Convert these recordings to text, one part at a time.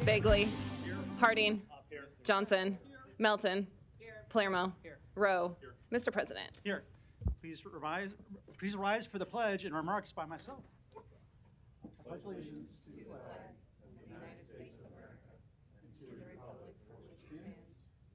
Bagley. Harding. Johnson. Melton. Palermo. Rowe. Mr. President. Here. Please rise for the pledge and remarks by myself. I pledge allegiance to the flag of the United States of America and to the republic for which it stands,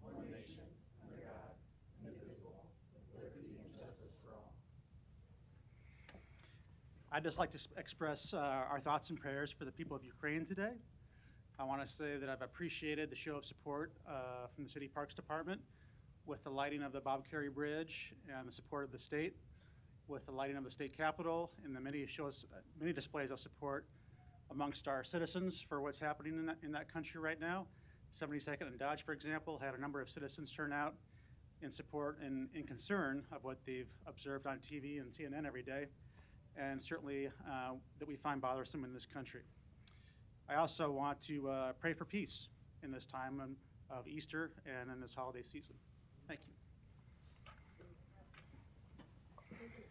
one nation, under God, indivisible, with liberty and justice for all. I'd just like to express our thoughts and prayers for the people of Ukraine today. I want to say that I've appreciated the show of support from the City Parks Department with the lighting of the Bob Carey Bridge and the support of the state, with the lighting of the state capitol and the many displays of support amongst our citizens for what's happening in that country right now. 72nd and Dodge, for example, had a number of citizens turn out in support and in concern of what they've observed on TV and CNN every day, and certainly that we find bothersome in this country. I also want to pray for peace in this time of Easter and in this holiday season. Thank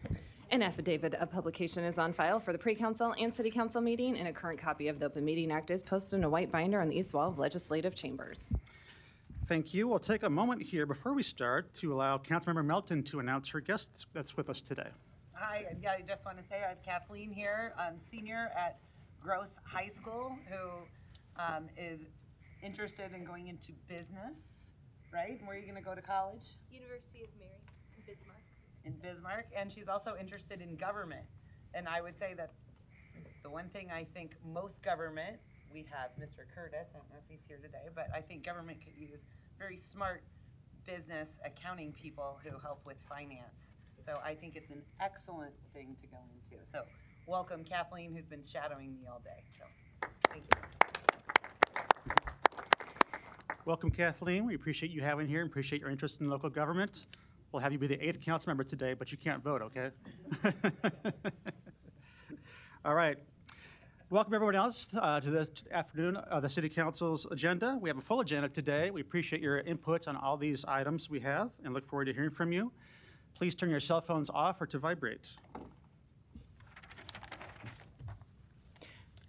you. An affidavit of publication is on file for the pre-council and city council meeting, and a current copy of the Open Meeting Act is posted in a white binder on the east wall of legislative chambers. Thank you. We'll take a moment here before we start to allow Councilmember Melton to announce her guest that's with us today. Hi, I just want to say I have Kathleen here, senior at Gross High School, who is interested in going into business, right? And where are you going to go to college? University of Mary in Bismarck. In Bismarck, and she's also interested in government. And I would say that the one thing I think most government, we have Mr. Curtis, I don't know if he's here today, but I think government could use very smart business accounting people who help with finance. So I think it's an excellent thing to go into. So welcome Kathleen, who's been shadowing me all day. So thank you. Welcome, Kathleen. We appreciate you having here and appreciate your interest in local government. We'll have you be the 8th council member today, but you can't vote, okay? All right. Welcome everyone else to this afternoon of the City Council's agenda. We have a full agenda today. We appreciate your input on all these items we have and look forward to hearing from you. Please turn your cell phones off or to vibrate.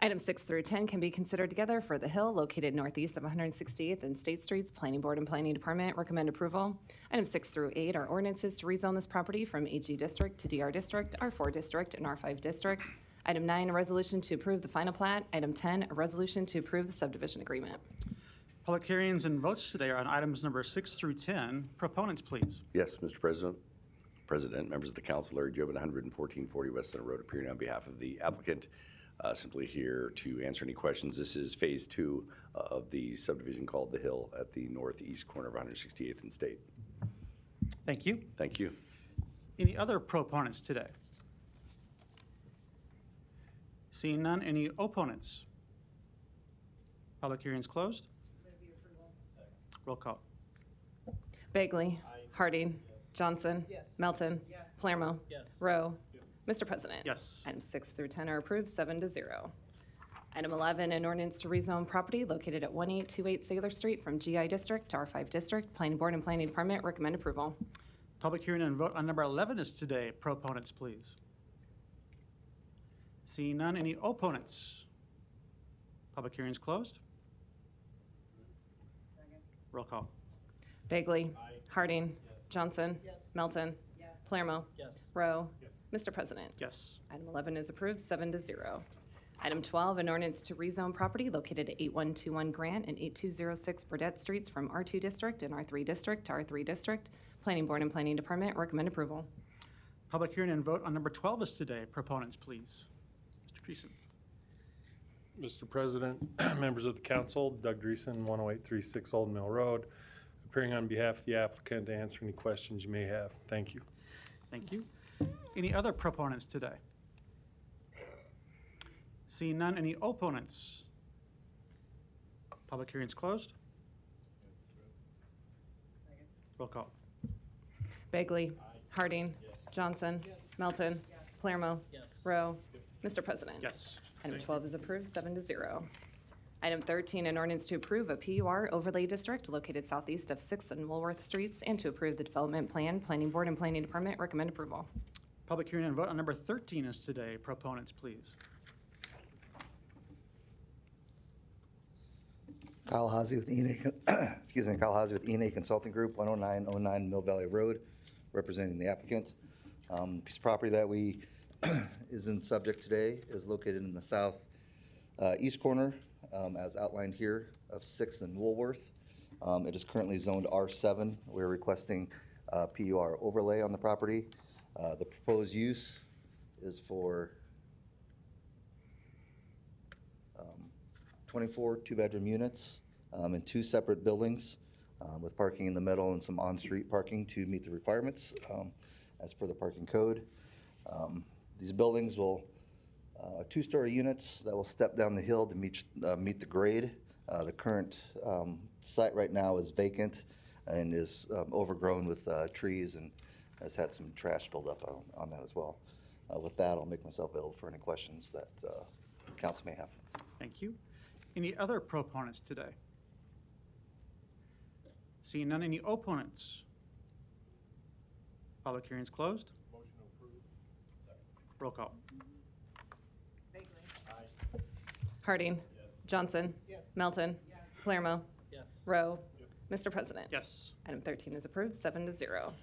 Items 6 through 10 can be considered together for the Hill, located northeast of 168th and State Streets. Planning Board and Planning Department recommend approval. Items 6 through 8 are ordinances to rezone this property from AG District to DR District, R4 District, and R5 District. Item 9, a resolution to approve the final plat. Item 10, a resolution to approve the subdivision agreement. Public hearings and votes today are on items number 6 through 10. Proponents, please. Yes, Mr. President, members of the council, Larry Jobin, 11440 West Center Road, appearing on behalf of the applicant. Simply here to answer any questions. This is phase 2 of the subdivision called The Hill at the northeast corner of 168th and State. Thank you. Thank you. Any other proponents today? Seeing none, any opponents? Public hearings closed. Roll call. Bagley. Harding. Johnson. Melton. Palermo. Rowe. Mr. President. Yes. Items 6 through 10 are approved, 7-0. Item 11, an ordinance to rezone property located at 1828 Sailor Street from GI District to R5 District. Planning Board and Planning Department recommend approval. Public hearing and vote on number 11 is today. Proponents, please. Seeing none, any opponents? Public hearings closed. Roll call. Bagley. Harding. Johnson. Melton. Palermo. Rowe. Mr. President. Yes. Item 11 is approved, 7-0. Item 12, an ordinance to rezone property located at 8121 Grant and 8206 Burdette Streets from R2 District and R3 District to R3 District. Planning Board and Planning Department recommend approval. Public hearing and vote on number 12 is today. Proponents, please. Mr. Dreesen. Mr. President, members of the council, Doug Dreesen, 10836 Old Mill Road, appearing on behalf of the applicant to answer any questions you may have. Thank you. Thank you. Any other proponents today? Seeing none, any opponents? Public hearings closed. Roll call. Bagley. Harding. Johnson. Melton. Palermo. Rowe. Mr. President. Yes. Item 12 is approved, 7-0. Item 13, an ordinance to approve a PUR overlay district located southeast of 6th and Woolworth Streets and to approve the development plan. Planning Board and Planning Department recommend approval. Public hearing and vote on number 13 is today. Proponents, please. Kyle Hazy with excuse me, Kyle Hazy with E&A Consulting Group, 10909 Mill Valley Road, representing the applicant. Piece of property that we is in subject today is located in the south east corner, as outlined here, of 6th and Woolworth. It is currently zoned R7. We're requesting PUR overlay on the property. The proposed use is for 24 two-bedroom units in 2 separate buildings with parking in the middle and some on-street parking to meet the requirements as per the parking code. These buildings will 2-story units that will step down the hill to meet the grade. The current site right now is vacant and is overgrown with trees and has had some trash build up on that as well. With that, I'll make myself available for any questions that council may have. Thank you. Any other proponents today? Seeing none, any opponents? Public hearing is closed. Motion approved. Roll call. Harding. Johnson. Melton. Palermo. Rowe. Mr. President. Yes. Item 13 is approved, 7-0.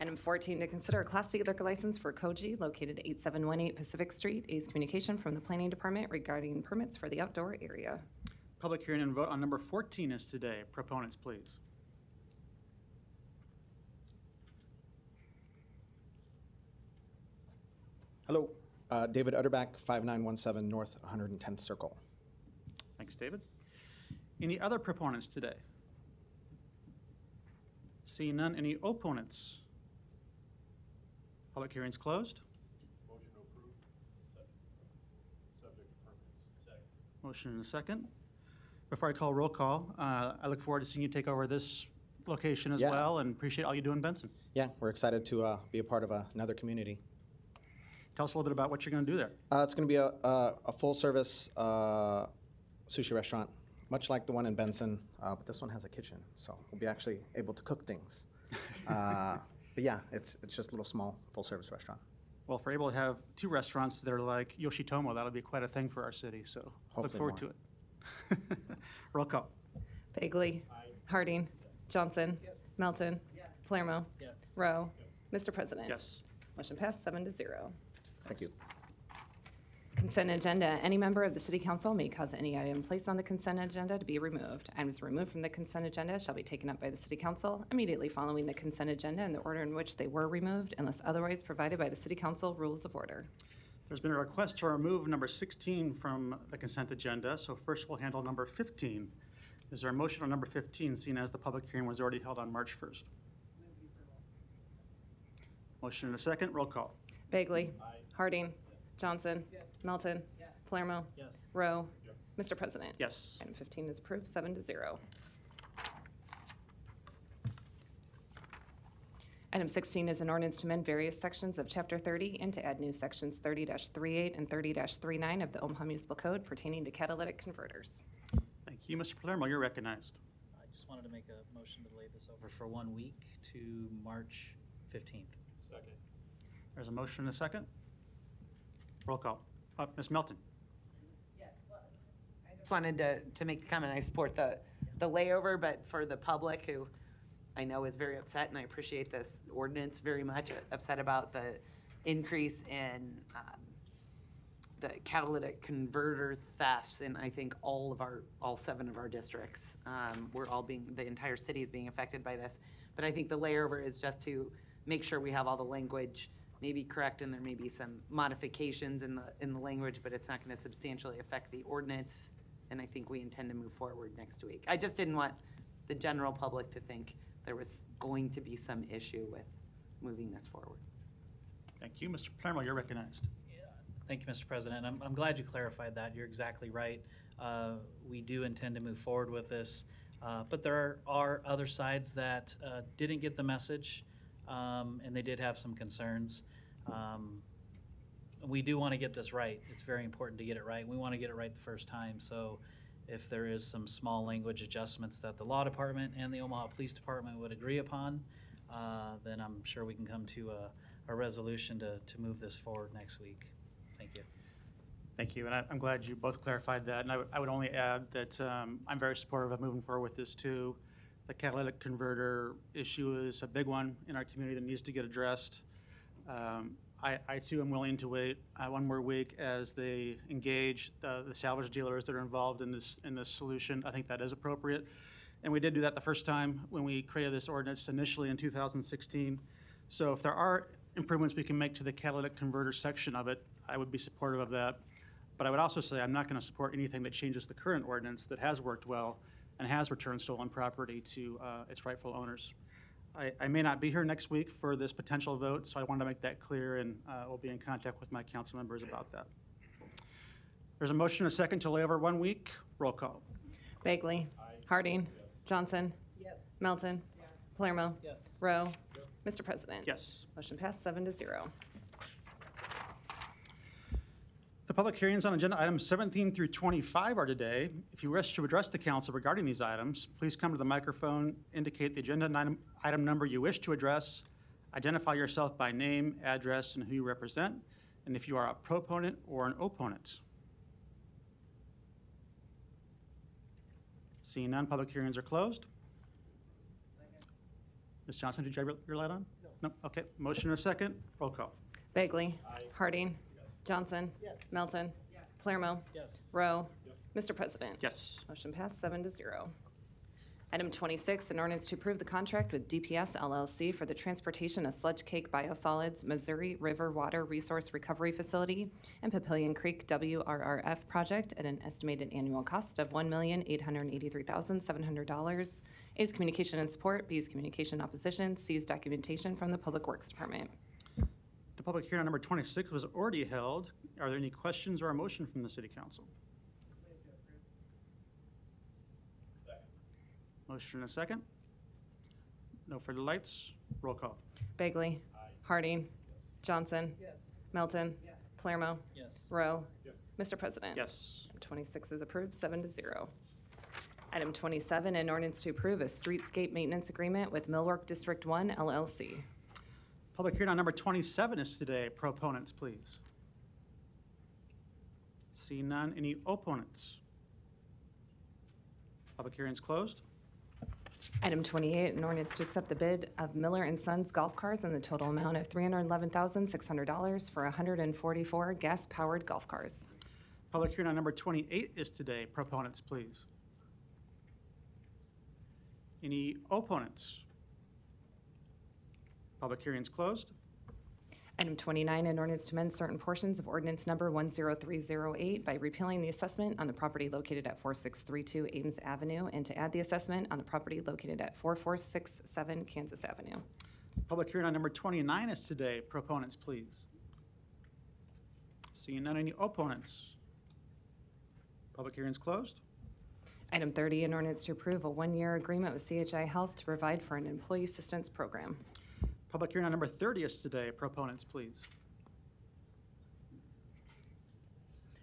Item 14, to consider a Class C liquor license for Koji located at 8718 Pacific Street. A's communication from the Planning Department regarding permits for the outdoor area. Public hearing and vote on number 14 is today. Proponents, please. Hello, David Utterback, 5917 North 110th Circle. Thanks, David. Any other proponents today? Seeing none, any opponents? Public hearing is closed. Motion approved. Subject to permits. Second. Motion and a second. Before I call roll call, I look forward to seeing you take over this location as Yeah. well, and appreciate all you do in Benson. Yeah, we're excited to be a part of another community. Tell us a little bit about what you're going to do there. It's going to be a full-service sushi restaurant, much like the one in Benson, but this one has a kitchen, so we'll be actually able to cook things. But yeah, it's just a little small full-service restaurant. Well, if we're able to have 2 restaurants that are like Yoshitomo, that'll be quite a thing for our city, so look Hopefully forward to it. Roll call. Bagley. Harding. Johnson. Melton. Palermo. Rowe. Mr. President. Yes. Motion passed, 7-0. Thank you. Consent agenda. Any member of the City Council may cause any item placed on the consent agenda to be removed. Items removed from the consent agenda shall be taken up by the City Council immediately following the consent agenda in the order in which they were removed, unless otherwise provided by the City Council Rules of Order. There's been a request to remove number 16 from the consent agenda, so first we'll handle number 15. Is there a motion on number 15, seeing as the public hearing was already held on March 1st? Motion and a second. Roll call. Bagley. Harding. Johnson. Melton. Palermo. Rowe. Mr. President. Yes. Item 15 is approved, 7-0. Item 16 is an ordinance to amend various sections of Chapter 30 and to add new sections 30-38 and 30-39 of the Omaha Municipal Code pertaining to catalytic converters. Thank you. Mr. Palermo, you're recognized. I just wanted to make a motion to lay this over for 1 week to March 15th. Second. There's a motion and a second. Roll call. Ms. Melton. I just wanted to make a comment. I support the layover, but for the public who I know is very upset, and I appreciate this ordinance very much, upset about the increase in the catalytic converter thefts, and I think all 7 of our districts, the entire city is being affected by this. But I think the layover is just to make sure we have all the language maybe correct, and there may be some modifications in the language, but it's not going to substantially affect the ordinance, and I think we intend to move forward next week. I just didn't want the general public to think there was going to be some issue with moving this forward. Thank you. Mr. Palermo, you're recognized. Thank you, Mr. President. I'm glad you clarified that. You're exactly right. We do intend to move forward with this, but there are other sides that didn't get the message, and they did have some concerns. We do want to get this right. It's very important to get it right. We want to get it right the first time. So if there is some small language adjustments that the law department and the Omaha Police Department would agree upon, then I'm sure we can come to a resolution to move this forward next week. Thank you. Thank you, and I'm glad you both clarified that. And I would only add that I'm very supportive of moving forward with this too. The catalytic converter issue is a big one in our community that needs to get addressed. I too am willing to wait one more week as they engage the salvage dealers that are involved in this solution. I think that is appropriate. And we did do that the first time when we created this ordinance initially in 2016. So if there are improvements we can make to the catalytic converter section of it, I would be supportive of that. But I would also say I'm not going to support anything that changes the current ordinance that has worked well and has returned stolen property to its rightful owners. I may not be here next week for this potential vote, so I wanted to make that clear, and we'll be in contact with my council members about that. There's a motion and a second to lay over 1 week. Roll call. Bagley. Harding. Johnson. Yes. Melton. Palermo. Yes. Rowe. Mr. President. Yes. Motion passed 7-0. The public hearings on agenda items 17 through 25 are today. If you wish to address the council regarding these items, please come to the microphone, indicate the agenda item number you wish to address, identify yourself by name, address, and who you represent, and if you are a proponent or an opponent. Seeing none, public hearings are closed. Ms. Johnson, did you have your light on? No. Okay. Motion and a second. Roll call. Bagley. Harding. Johnson. Melton. Palermo. Yes. Rowe. Mr. President. Yes. Motion passed 7-0. Item 26, an ordinance to approve the contract with DPS LLC for the transportation of sludge cake biosolids, Missouri River Water Resource Recovery Facility, and Papillion Creek WRRF project at an estimated annual cost of $1,883,700. A is communication and support, B is communication opposition, C is documentation from the Public Works Department. The public hearing on number 26 was already held. Are there any questions or a motion from the City Council? Motion and a second. No further lights. Roll call. Bagley. Harding. Johnson. Melton. Palermo. Yes. Rowe. Mr. President. Yes. Item 26 is approved 7-0. Item 27, an ordinance to approve a streetscape maintenance agreement with Millwork District 1 LLC. Public hearing on number 27 is today. Proponents, please. See none. Any opponents? Public hearing is closed. Item 28, an ordinance to accept the bid of Miller & Sons golf cars in the total amount of $311,600 for 144 gas-powered golf cars. Public hearing on number 28 is today. Proponents, please. Any opponents? Public hearing is closed. Item 29, an ordinance to amend certain portions of ordinance number 10308 by repealing the assessment on the property located at 4632 Ames Avenue and to add the assessment on the property located at 4467 Kansas Avenue. Public hearing on number 29 is today. Proponents, please. Seeing none, any opponents? Public hearing is closed. Item 30, an ordinance to approve a one-year agreement with CHI Health to provide for an employee assistance program. Public hearing on number 30 is today. Proponents, please.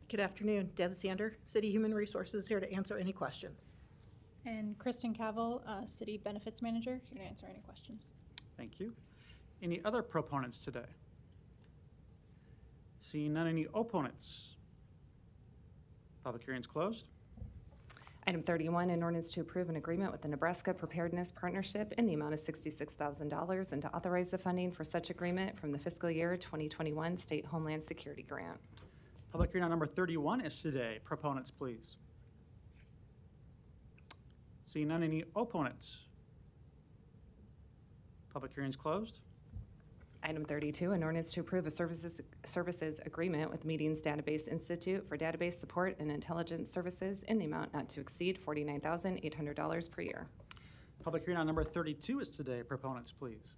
Good afternoon. Deb Sander, City Human Resources, here to answer any questions. And Kristen Cavill, City Benefits Manager, here to answer any questions. Thank you. Any other proponents today? Seeing none, any opponents? Public hearing is closed. Item 31, an ordinance to approve an agreement with the Nebraska Preparedness Partnership in the amount of $66,000 and to authorize the funding for such agreement from the fiscal year 2021 State Homeland Security Grant. Public hearing on number 31 is today. Proponents, please. Seeing none, any opponents? Public hearing is closed. Item 32, an ordinance to approve a services agreement with Meetings Database Institute for database support and intelligence services in the amount not to exceed $49,800 per year. Public hearing on number 32 is today. Proponents, please.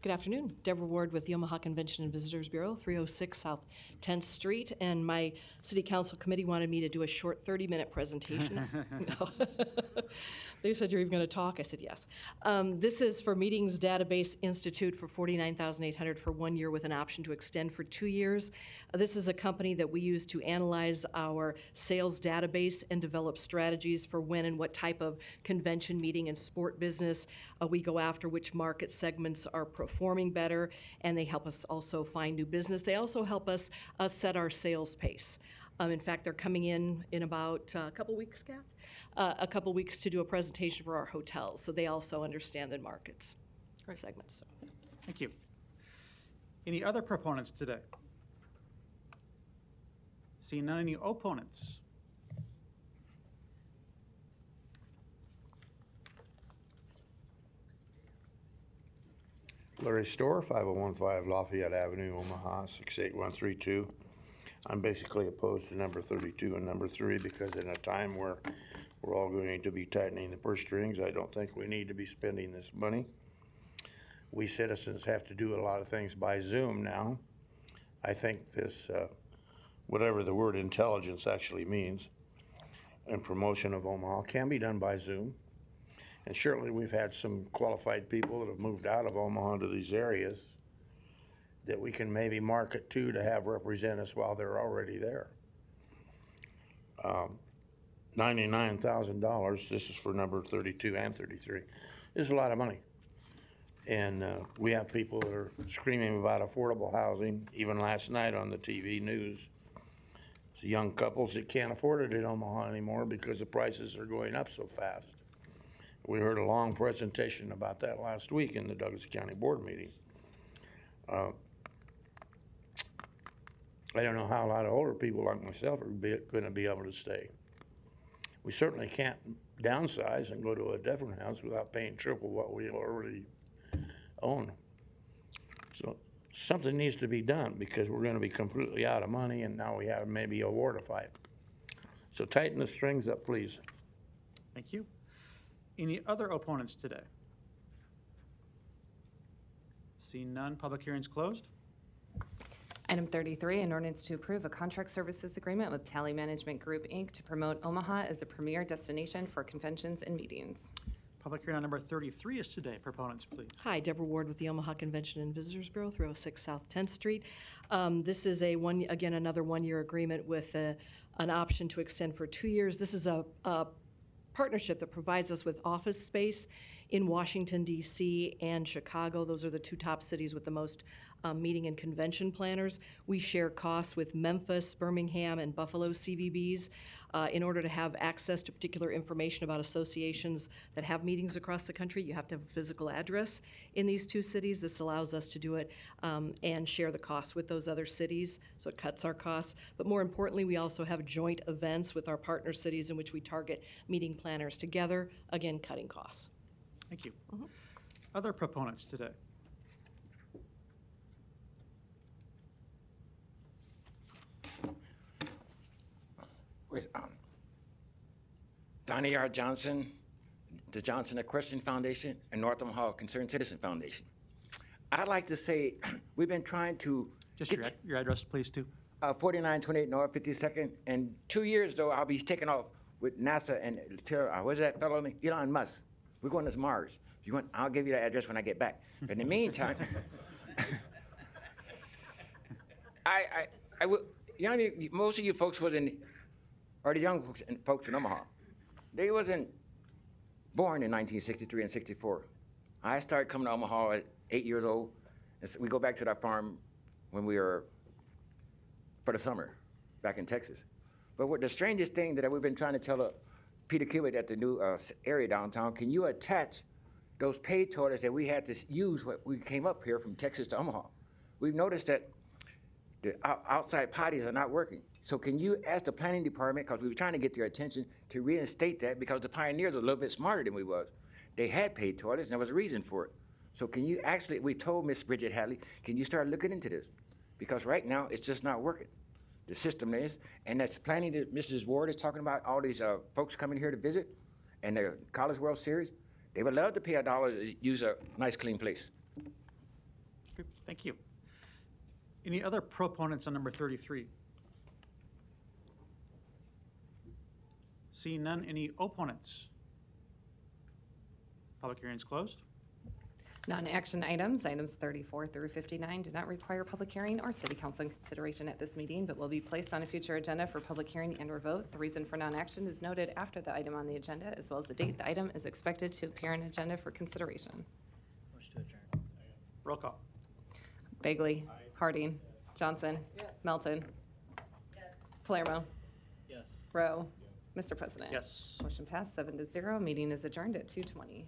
Good afternoon. Deborah Ward with the Omaha Convention and Visitors Bureau, 306 South 10th Street. And my City Council committee wanted me to do a short 30-minute presentation. No. They said you're even going to talk. I said yes. This is for Meetings Database Institute for $49,800 for 1 year with an option to extend for 2 years. This is a company that we use to analyze our sales database and develop strategies for when and what type of convention, meeting, and sport business we go after, which market segments are performing better, and they help us also find new business. They also help us set our sales pace. In fact, they're coming in about a couple weeks, Kath? A couple weeks to do a presentation for our hotels, so they also understand the markets or segments. So. Thank you. Any other proponents today? Seeing none, any opponents? Larry Storr, 5015 Lafayette Avenue, Omaha, 68132. I'm basically opposed to number 32 and number 3 because in a time where we're all going to be tightening the purse strings, I don't think we need to be spending this money. We citizens have to do a lot of things by Zoom now. I think this, whatever the word intelligence actually means, and promotion of Omaha can be done by Zoom. And certainly we've had some qualified people that have moved out of Omaha to these areas that we can maybe market to have represent us while they're already there. $99,000, this is for number 32 and 33, is a lot of money. And we have people that are screaming about affordable housing, even last night on the TV news. It's young couples that can't afford it in Omaha anymore because the prices are going up so fast. We heard a long presentation about that last week in the Douglas County Board meeting. I don't know how a lot of older people like myself are going to be able to stay. We certainly can't downsize and go to a different house without paying triple what we already own. So something needs to be done because we're going to be completely out of money, and now we have maybe a war to fight. So tighten the strings up, please. Thank you. Any other opponents today? Seeing none, public hearing's closed. Item 33, an ordinance to approve a contract services agreement with Tally Management Group, Inc. to promote Omaha as a premier destination for conventions and meetings. Public hearing on number 33 is today. Proponents, please. Hi, Deborah Ward with the Omaha Convention and Visitors Bureau, 306 South 10th Street. This is another 1 year agreement with an option to extend for 2 years. This is a partnership that provides us with office space in Washington, D.C. and Chicago. Those are the two top cities with the most meeting and convention planners. We share costs with Memphis, Birmingham, and Buffalo CVBs in order to have access to particular information about associations that have meetings across the country. You have to have a physical address in these two cities. This allows us to do it and share the costs with those other cities, so it cuts our costs. But more importantly, we also have joint events with our partner cities in which we target meeting planners together, again, cutting costs. Thank you. Other proponents today? With Donnie R. Johnson, the Johnson Equestrian Foundation, and North Omaha Concerned Citizen Foundation. I'd like to say we've been trying to Just your address, please, too. 4928 North 52nd. In 2 years, though, I'll be taking off with NASA and what's that fellow name? Elon Musk. We're going to Mars. If you want, I'll give you the address when I get back. But in the meantime, most of you folks or the young folks in Omaha, they wasn't born in 1963 and 64. I started coming to Omaha at 8 years old. And so we go back to that farm when we were for the summer back in Texas. But what the strangest thing that we've been trying to tell Peter Kubick at the new area downtown, can you attach those paid toilets that we had to use when we came up here from Texas to Omaha? We've noticed that the outside potties are not working. So can you ask the planning department, because we were trying to get their attention, to reinstate that, because the pioneers are a little bit smarter than we was. They had paid toilets, and there was a reason for it. So can you actually, we told Miss Bridget Hadley, can you start looking into this? Because right now, it's just not working. The system is, and that's planning that Mrs. Ward is talking about, all these folks coming here to visit, and the College World Series, they would love to pay $1 to use a nice, clean place. Okay, thank you. Any other proponents on number 33? Seeing none, any opponents? Public hearing is closed. Non-action items, items 34 through 59, do not require public hearing or city council consideration at this meeting, but will be placed on a future agenda for public hearing and or vote. The reason for non-action is noted after the item on the agenda, as well as the date the item is expected to appear on agenda for consideration. Motion to adjourn. Roll call. Bagley. Harding. Johnson. Melton. Palermo. Yes. Rowe. Mr. President. Yes. Motion passed 7-0. Meeting is adjourned at 2:20.